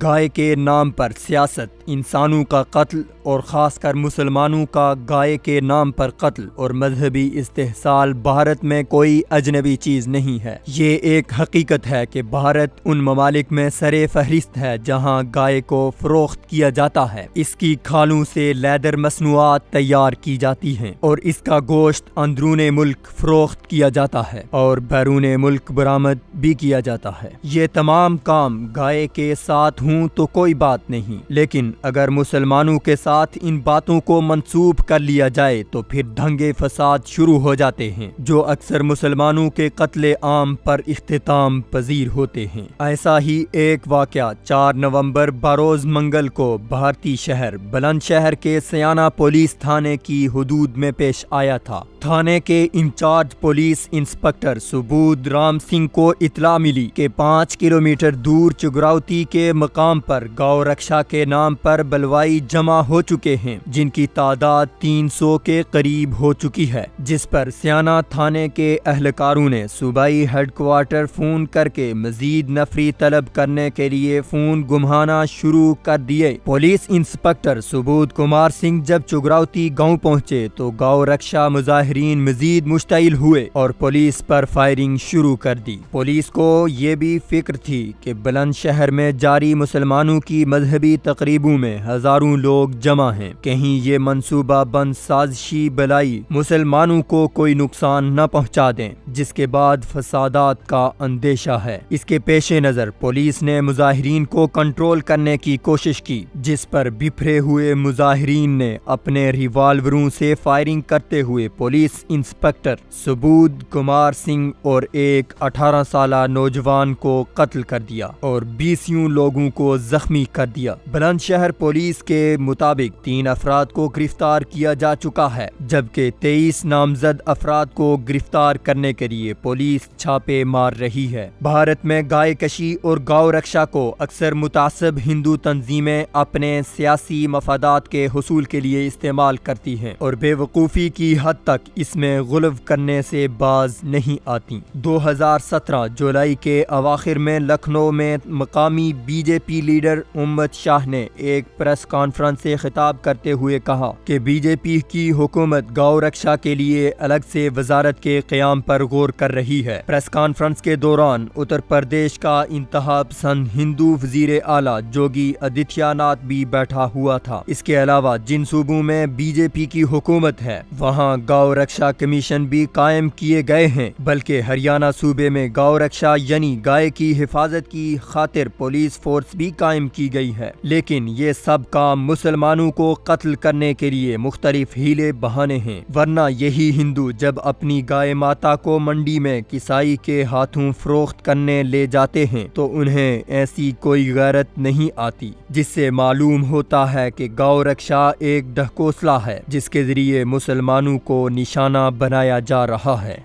گائے کے نام پر سیاست، انسانوں کا قتل اور خاص کر مسلمانوں کا گائے کے نام پر قتل اور مذہبی استحصال بھارت میں کوئی اجنبی چیز نہیں ہے۔ یہ ایک حقیقت ہے کہ بھارت ان ممالک میں سر فہرست ہے جہاں گائے کو فروخت کیا جاتا ہے۔ اس کی کھالوں سے لیدر مصنوعات تیار کی جاتی ہیں اور اس کا گوشت اندرون ملک فروخت کیا جاتا ہے اور بیرون ملک برآمد بھی کیا جاتا ہے۔ یہ تمام کام گائے کے ساتھ ہوں تو کوئی بات نہیں، لیکن اگر مسلمانوں کے ساتھ ان باتوں کو منسوب کر لیا جائے تو پھر دنگے فساد شروع ہو جاتے ہیں جو اکثر مسلمانوں کے قتل عام پر اختتام پذیر ہوتے ہیں۔ ایسا ہی ایک واقعہ 4 نومبر بروز منگل کو بھارتی شہر بلند شہر کے سیانہ پولیس تھانے کی حدود میں پیش آیا تھا۔ تھانے کے incharge police inspector Subodh Ram Singh کو اطلاع ملی کہ 5 کلومیٹر دور چگراوتی کے مقام پر گاؤ رکشا کے نام پر بلوائی جمع ہو چکے ہیں جن کی تعداد 300 کے قریب ہو چکی ہے، جس پر سیانہ تھانے کے اہلکاروں نے صوبائی ہیڈ کوارٹر فون کر کے مزید نفری طلب کرنے کے لیے فون گھمانا شروع کر دیے۔ پولیس انسپکٹر سبود کمار سنگھ جب چگراوتی گاؤں پہنچے تو گاؤ رکشا مظاہرین مزید مشتعل ہوئے اور پولیس پر فائرنگ شروع کر دی۔ پولیس کو یہ بھی فکر تھی کہ بلند شہر میں جاری مسلمانوں کی مذہبی تقریبوں میں ہزاروں لوگ جمع ہیں، کہیں یہ منصوبہ بند سازشی بلائی مسلمانوں کو کوئی نقصان نہ پہنچا دیں، جس کے بعد فسادات کا اندیشہ ہے۔ اس کے پیش نظر پولیس نے مظاہرین کو کنٹرول کرنے کی کوشش کی، جس پر بپھرے ہوئے مظاہرین نے اپنے ریوالوروں سے فائرنگ کرتے ہوئے پولیس انسپکٹر سبود کمار سنگھ اور ایک 18 سالہ نوجوان کو قتل کر دیا اور 20 لوگوں کو زخمی کر دیا۔ بلند شہر پولیس کے مطابق 3 افراد کو گرفتار کیا جا چکا ہے، جبکہ 23 نامزد افراد کو گرفتار کرنے کے لیے پولیس چھاپے مار رہی ہے۔ بھارت میں گائے کشی اور گاؤ رکشا کو اکثر متعصب ہندو تنظیمیں اپنے سیاسی مفادات کے حصول کے لیے استعمال کرتی ہیں اور بے وقوفی کی حد تک اس میں غلو کرنے سے باز نہیں آتی۔ 2017 جولائی کے اواخر میں لکھنؤ میں مقامی B J P leader Amit Shah نے ایک پریس کانفرنس سے خطاب کرتے ہوئے کہا کہ بی جے پی کی حکومت گاؤ رکشا کے لیے الگ سے وزارت کے قیام پر غور کر رہی ہے۔ پریس کانفرنس کے دوران اتر پردیش کا انتہا پسند ہندو وزیر اعلیٰ جوگی آدتیہ ناتھ بھی بیٹھا ہوا تھا۔ اس کے علاوہ جن صوبوں میں بی جے پی کی حکومت ہے وہاں گاؤ رکشا کمیشن بھی قائم کیے گئے ہیں، بلکہ ہریانہ صوبے میں گاؤ رکشا یعنی گائے کی حفاظت کی خاطر پولیس فورس بھی قائم کی گئی ہے، لیکن یہ سب کام مسلمانوں کو قتل کرنے کے لیے مختلف ہیلے بہانے ہیں، ورنہ یہی ہندو جب اپنی گائے ماتا کو منڈی میں کسائی کے ہاتھوں فروخت کرنے لے جاتے ہیں تو انہیں ایسی کوئی غیرت نہیں آتی، جس سے معلوم ہوتا ہے کہ گاؤ رکشا ایک ڈھکوسلا ہے جس کے ذریعے مسلمانوں کو نشانہ بنایا جا رہا ہے۔